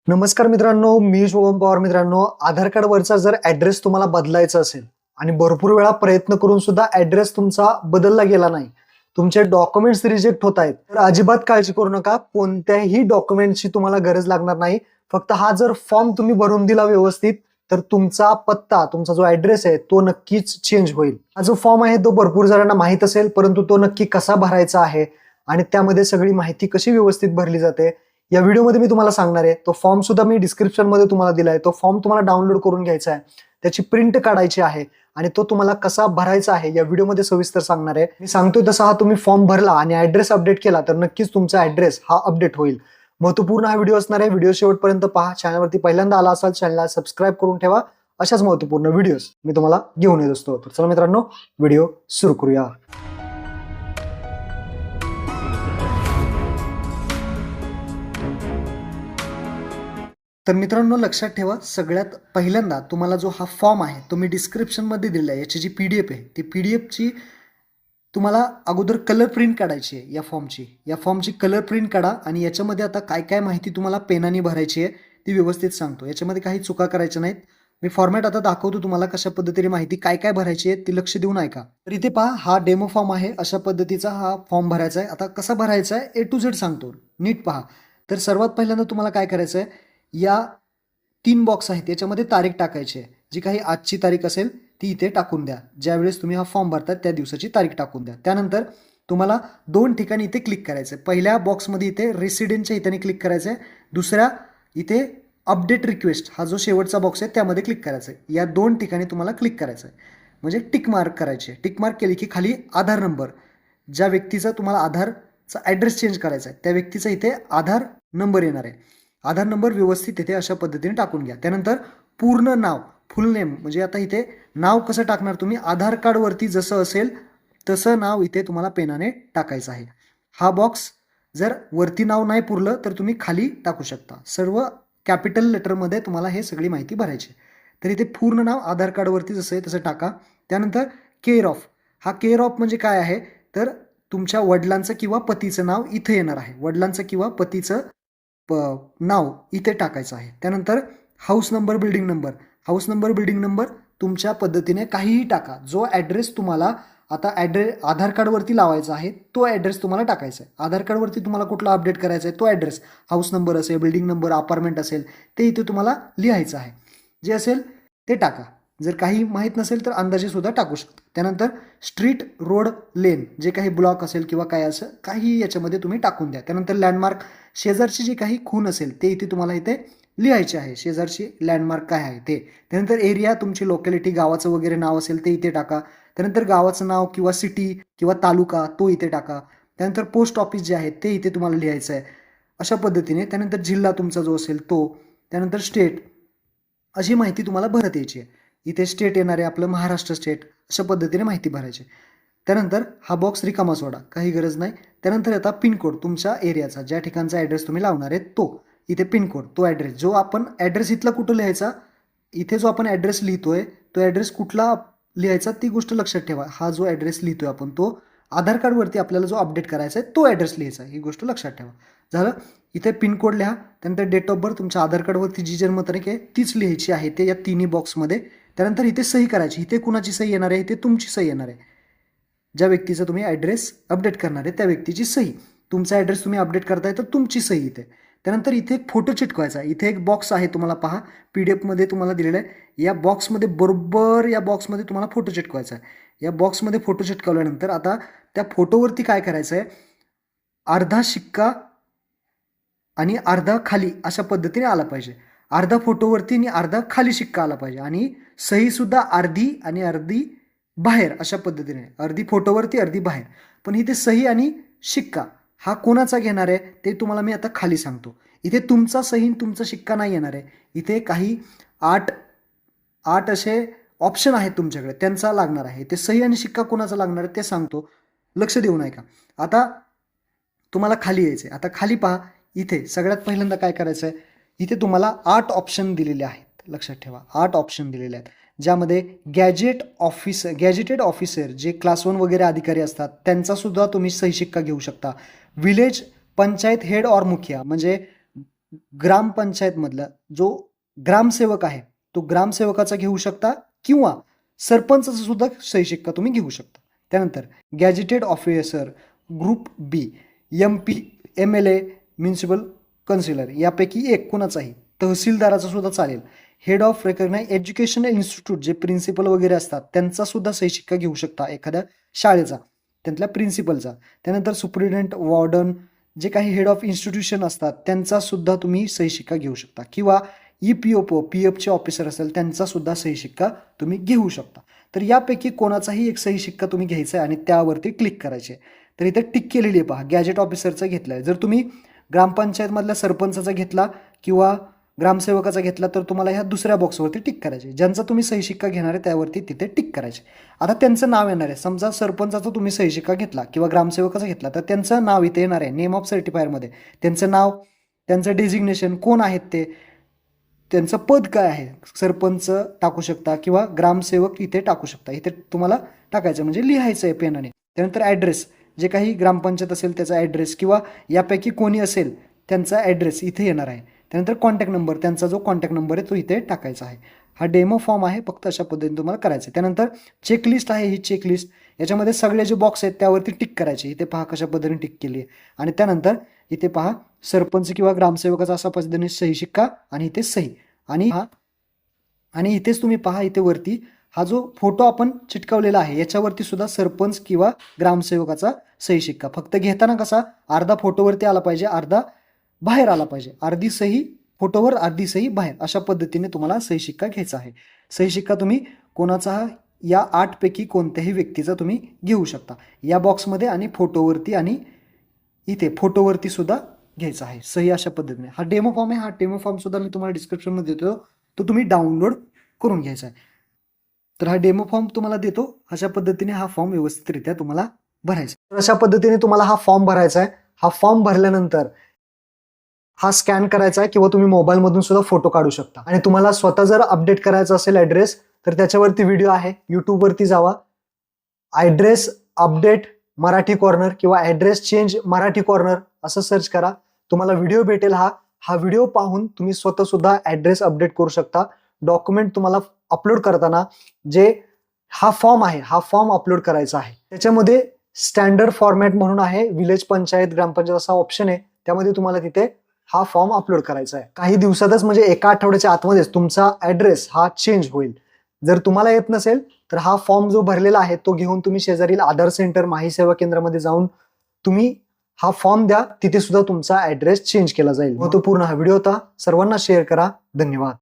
नमस्कार मित्रांनो, मी शुभम पवार. मित्रांनो, आधार कार्डवरचा जर ॲड्रेस तुम्हाला बदलायचा असेल आणि भरपूर वेळा प्रयत्न करून सुद्धा ॲड्रेस तुमचा बदलला गेला नाही, तुमचे डॉक्युमेंट्स रिजेक्ट होत आहेत, तर अजिबात काळजी करू नका. कोणत्याही डॉक्युमेंट्सची तुम्हाला गरज लागणार नाही. फक्त हा जर फॉर्म तुम्ही भरून दिला व्यवस्थित, तर तुमचा पत्ता, तुमचा जो ॲड्रेस आहे तो नक्कीच चेंज होईल. हा जो फॉर्म आहे तो भरपूर जणांना माहीत असेल, परंतु तो नक्की कसा भरायचा आहे आणि त्यामध्ये सगळी माहिती कशी व्यवस्थित भरली जाते या व्हिडिओमध्ये मी तुम्हाला सांगणार आहे. तो फॉर्म सुद्धा मी डिस्क्रिप्शन मध्ये तुम्हाला दिलाय. तो फॉर्म तुम्हाला डाउनलोड करून घ्यायचा आहे, त्याची प्रिंट काढायची आहे आणि तो तुम्हाला कसा भरायचा आहे या व्हिडिओमध्ये सविस्तर सांगणार आहे. मी सांगतोय तसा हा तुम्ही फॉर्म भरला आणि ऍड्रेस अपडेट केला तर नक्कीच तुमचा ऍड्रेस हा अपडेट होईल. महत्वपूर्ण हा व्हिडिओ असणार आहे. व्हिडिओ शेवटपर्यंत पहा. चॅनलवरती पहिल्यांदा आला असाल चॅनलला सबस्क्राईब करून ठेवा. अशाच महत्वपूर्ण व्हिडिओज मी तुम्हाला घेऊन येत असतो. तर चला मित्रांनो, व्हिडिओ सुरू करूया. तर मित्रांनो, लक्षात ठेवा, सगळ्यात पहिल्यांदा तुम्हाला जो हा फॉर्म आहे तो मी डिस्क्रिप्शनमध्ये दिला आहे. याची जी PDF आहे ती PDFची तुम्हाला अगोदर कलर प्रिंट काढायची आहे. या फॉर्मची कलर प्रिंट काढा आणि याच्यामध्ये आता काय काय माहिती तुम्हाला पेनाने भरायची आहे ती व्यवस्थित सांगतो. याच्यामध्ये काही चुका करायच्या नाहीत. मी फॉर्मॅट आता दाखवतो तुम्हाला कशा पद्धतीने माहिती काय काय भरायची आहे ती लक्ष देऊन ऐका. तर इथे पहा, हा डेमो फॉर्म आहे. अशा पद्धतीचा हा फॉर्म भरायचा आहे. आता कसा भरायचा आहे A to Z सांगतो, नीट पहा. तर सर्वात पहिल्यांदा तुम्हाला काय करायचं आहे, या 3 बॉक्स आहेत याच्यामध्ये तारीख टाकायची आहे. जी काही आजची तारीख असेल ती इथे टाकून द्या. ज्यावेळेस तुम्ही हा फॉर्म भरतात त्या दिवसाची तारीख टाकून द्या. त्यानंतर तुम्हाला 2 ठिकाणी इथे क्लिक करायचं आहे. पहिल्या बॉक्समध्ये इथे रेसिडेंटच्या इथे क्लिक करायचं आहे. दुसऱ्या इथे अपडेट रिक्वेस्ट हा जो शेवटचा बॉक्स आहे त्यामध्ये क्लिक करायचं आहे. या 2 ठिकाणी तुम्हाला क्लिक करायचं आहे, म्हणजे टिक मार्क करायचे. टिक मार्क केली की खाली आधार नंबर, ज्या व्यक्तीचा तुम्हाला आधारचा ॲड्रेस चेंज करायचा आहे त्या व्यक्तीचा इथे आधार नंबर येणार आहे. आधार नंबर व्यवस्थित इथे अशा पद्धतीने टाकून घ्या. त्यानंतर पूर्ण नाव, फुल नेम, म्हणजे आता इथे नाव कसं टाकणार तुम्ही, आधार कार्डवरती जसं असेल तसं नाव इथे तुम्हाला पेनाने टाकायचं आहे. हा बॉक्स जर वरती नाव नाही पुरलं तर तुम्ही खाली टाकू शकता. सर्व कॅपिटल लेटरमध्ये तुम्हाला हे सगळी माहिती भरायची. तर इथे पूर्ण नाव आधार कार्डवरती जसं आहे तसं टाका. त्यानंतर केअर ऑफ, हा केअर ऑफ म्हणजे काय आहे, तर तुमच्या वडिलांचं किंवा पतीचं नाव इथे येणार आहे. वडिलांचं किंवा पतीचं नाव इथे टाकायचं आहे. त्यानंतर house number, building number. House number, building number तुमच्या पद्धतीने काहीही टाका. जो ॲड्रेस तुम्हाला आता आधार कार्डवरती लावायचा आहे तो ॲड्रेस तुम्हाला टाकायचा आहे. आधार कार्डवरती तुम्हाला कुठला अपडेट करायचा आहे तो ॲड्रेस, हाऊस नंबर असेल, बिल्डिंग नंबर, अपार्टमेंट असेल, ते इथे तुम्हाला लिहायचं आहे. जे असेल ते टाका. जर काही माहीत नसेल तर अंदाजे सुद्धा टाकू शकता. त्यानंतर स्ट्रीट, रोड, लेन, जे काही ब्लॉक असेल किंवा काय असं काही याच्यामध्ये तुम्ही टाकून द्या. त्यानंतर लँडमार्क, शेजारची जी काही खूण असेल ते इथे तुम्हाला इथे लिहायचे आहे. शेजारची लँडमार्क काय आहे ते. त्यानंतर एरिया, तुमची लोकॅलिटी, गावाचं वगैरे नाव असेल ते इथे टाका. त्यानंतर गावाचं नाव किंवा सिटी किंवा तालुका तो इथे टाका. त्यानंतर पोस्ट ऑफिस जे आहे ते इथे तुम्हाला लिहायचं आहे अशा पद्धतीने. त्यानंतर जिल्हा तुमचा जो असेल तो. त्यानंतर स्टेट, अशी माहिती तुम्हाला भरत यायची आहे. इथे स्टेट येणार आहे आपलं महाराष्ट्र स्टेट, अशा पद्धतीने माहिती भरायची. त्यानंतर हा बॉक्स रिकामा सोडा, काही गरज नाही. त्यानंतर आता पिनकोड, तुमच्या एरियाचा, ज्या ठिकाणचा ॲड्रेस तुम्ही लावणार आहे तो. इथे पिनकोड, तो ॲड्रेस, जो आपण ॲड्रेस इथला कुठं लिहायचा, इथे जो आपण ॲड्रेस लिहितोय तो ॲड्रेस कुठला लिहायचा ती गोष्ट लक्षात ठेवा. हा जो ॲड्रेस लिहितोय आपण तो आधार कार्डवरती आपल्याला जो अपडेट करायचा आहे तो ॲड्रेस लिहायचा, ही गोष्ट लक्षात ठेवा. झालं. इथे पिनकोड लिहा. त्यानंतर डेट ऑफ बर्थ, तुमच्या आधार कार्डवरती जी जन्मतारीख आहे तीच लिहायची आहे ते या तिन्ही बॉक्समध्ये. त्यानंतर इथे सही करायची. इथे कुणाची सही येणार आहे, इथे तुमची सही येणार आहे. ज्या व्यक्तीचा तुम्ही ॲड्रेस अपडेट करणार आहे त्या व्यक्तीची सही. तुमचा ॲड्रेस तुम्ही अपडेट करताय तर तुमची सही इथे. त्यानंतर इथे एक फोटो चिटकवायचा. इथे एक बॉक्स आहे तुम्हाला पहा, PDFमध्ये तुम्हाला दिलेला आहे. या बॉक्समध्ये बरोबर या बॉक्समध्ये तुम्हाला फोटो चिटकवायचा आहे. या बॉक्समध्ये फोटो चिटकवल्यानंतर आता त्या फोटोवरती काय करायचं आहे, अर्धा शिक्का आणि अर्धा खाली अशा पद्धतीने आला पाहिजे. अर्धा फोटोवरती आणि अर्धा खाली शिक्का आला पाहिजे. आणि सहीसुद्धा अर्धी आणि अर्धी बाहेर अशा पद्धतीने, अर्धी फोटोवरती अर्धी बाहेर. पण इथे सही आणि शिक्का हा कोणाचा घेणार आहे ते तुम्हाला मी आता खाली सांगतो. इथे तुमचा सही तुमचा शिक्का नाही येणार आहे. इथे काही 8 असे ऑप्शन आहेत तुमच्याकडे, त्यांचा लागणार आहे. ते सही आणि शिक्का कोणाचा लागणार आहे ते सांगतो, लक्ष देऊन ऐका. आता तुम्हाला खाली यायचं आहे. आता खाली पहा, इथे सगळ्यात पहिल्यांदा काय करायचं आहे, इथे तुम्हाला 8 ऑप्शन दिलेले आहेत. लक्षात ठेवा, 8 ऑप्शन दिलेले आहेत. ज्यामध्ये गॅजेटेड ऑफिसर जे क्लास 1 वगैरे अधिकारी असतात त्यांचासुद्धा तुम्ही सही शिक्का घेऊ शकता. विलेज पंचायत हेड और मुखिया, म्हणजे ग्रामपंचायतमधला जो ग्रामसेवक आहे तो ग्रामसेवकाचा घेऊ शकता किंवा सरपंचाचा सुद्धा सही शिक्का तुम्ही घेऊ शकता. त्यानंतर gazetted officer, group B, MP, MLA, municipal councillor यापैकी एक कोणाचाही, तहसीलदाराचा सुद्धा चालेल. Head of recognised educational institute जे प्रिन्सिपल वगैरे असतात त्यांचा सुद्धा सही शिक्का घेऊ शकता एखाद्या शाळेचा, त्यातल्या प्रिन्सिपलचा. त्यानंतर सुप्रिटेंडेंट, वॉर्डन, जे काही हेड ऑफ इन्स्टिट्यूशन असतात त्यांचा सुद्धा तुम्ही सही शिक्का घेऊ शकता किंवा EPOP, PFचे ऑफिसर असेल त्यांचा सुद्धा सही शिक्का तुम्ही घेऊ शकता. तर यापैकी कोणाचाही एक सही शिक्का तुम्ही घ्यायचा आहे आणि त्यावरती क्लिक करायचे. तर इथे टिक केलेली आहे पहा, गॅजेट ऑफिसरचा घेतला आहे. जर तुम्ही ग्रामपंचायतमधल्या सरपंचाचा घेतला किंवा ग्रामसेवकाचा घेतला तर तुम्हाला ह्या दुसऱ्या बॉक्सवरती टिक करायचे. ज्यांचा तुम्ही सही शिक्का घेणार आहे त्यावरती तिथे टिक करायचे. आता त्यांचं नाव येणार आहे. समजा सरपंचाचा तुम्ही सही शिक्का घेतला किंवा ग्रामसेवकाचा घेतला तर त्यांचं नाव इथे येणार आहे नेम ऑफ सर्टिफायरमध्ये. त्यांचं नाव, त्यांचं डेजिग्नेशन, कोण आहेत ते, त्यांचं पद काय आहे, सरपंच टाकू शकता किंवा ग्रामसेवक इथे टाकू शकता. इथे तुम्हाला टाकायचं म्हणजे लिहायचं आहे पेनाने. त्यानंतर ॲड्रेस, जे काही ग्रामपंचायत असेल त्याचा ॲड्रेस किंवा यापैकी कोणी असेल त्यांचा ॲड्रेस इथे येणार आहे. त्यानंतर कॉन्टॅक्ट नंबर, त्यांचा जो कॉन्टॅक्ट नंबर आहे तो इथे टाकायचा आहे. हा डेमो फॉर्म आहे, फक्त अशा पद्धतीने तुम्हाला करायचं आहे. त्यानंतर चेकलिस्ट आहे, ही चेकलिस्ट याच्यामध्ये सगळे जे बॉक्स आहेत त्यावरती टिक करायचे. इथे पहा कशा पद्धतीने टिक केली आहे. आणि त्यानंतर इथे पहा सरपंच किंवा ग्रामसेवकाचा असा पद्धतीने सही शिक्का आणि इथे सही आणि इथेच तुम्ही पहा इथे वरती हा जो फोटो आपण चिटकवलेला आहे याच्यावरती सुद्धा सरपंच किंवा ग्रामसेवकाचा सही शिक्का. फक्त घेताना कसा अर्धा फोटोवरती आला पाहिजे, अर्धा बाहेर आला पाहिजे. अर्धी सही फोटोवर, अर्धी सही बाहेर, अशा पद्धतीने तुम्हाला सही शिक्का घ्यायचा आहे. सही शिक्का तुम्ही कोणाचा, या 8 पैकी कोणत्याही व्यक्तीचा तुम्ही घेऊ शकता. या बॉक्समध्ये आणि फोटोवरती आणि इथे फोटोवरती सुद्धा घ्यायचा आहे सही. अशा पद्धतीने हा डेमो फॉर्म आहे. हा डेमो फॉर्म सुद्धा मी तुम्हाला डिस्क्रिप्शनमध्ये देतो, तो तुम्ही डाउनलोड करून घ्यायचा आहे. तर हा डेमो फॉर्म तुम्हाला देतो. अशा पद्धतीने हा फॉर्म व्यवस्थितरित्या तुम्हाला भरायचा. तर अशा पद्धतीने तुम्हाला हा फॉर्म भरायचा आहे. हा फॉर्म भरल्यानंतर हा स्कॅन करायचा आहे किंवा तुम्ही मोबाईलमधून सुद्धा फोटो काढू शकता. आणि तुम्हाला स्वतः जर अपडेट करायचा असेल ॲड्रेस तर त्याच्यावरती व्हिडिओ आहे, यूट्यूबवरती जावा, ॲड्रेस अपडेट मराठी कॉर्नर किंवा ॲड्रेस चेंज मराठी कॉर्नर असं सर्च करा. तुम्हाला व्हिडिओ भेटेल. हा व्हिडिओ पाहून तुम्ही स्वतः सुद्धा ॲड्रेस अपडेट करू शकता. डॉक्युमेंट तुम्हाला अपलोड करताना जे हा फॉर्म आहे, हा फॉर्म अपलोड करायचा आहे. त्याच्यामध्ये स्टँडर्ड फॉर्मॅट म्हणून आहे, विलेज पंचायत, ग्रामपंचायत असा ऑप्शन आहे. त्यामध्ये तुम्हाला तिथे हा फॉर्म अपलोड करायचा आहे. काही दिवसातच म्हणजे एका आठवड्याच्या आतमध्येच तुमचा ॲड्रेस हा चेंज होईल. जर तुम्हाला येत नसेल तर हा फॉर्म जो भरलेला आहे तो घेऊन तुम्ही शेजारील आधार सेंटर, माही सेवा केंद्रामध्ये जाऊन तुम्ही हा फॉर्म द्या. तिथे सुद्धा तुमचा ॲड्रेस चेंज केला जाईल. महत्त्वपूर्ण हा व्हिडिओ होता. सर्वांना शेअर करा. धन्यवाद.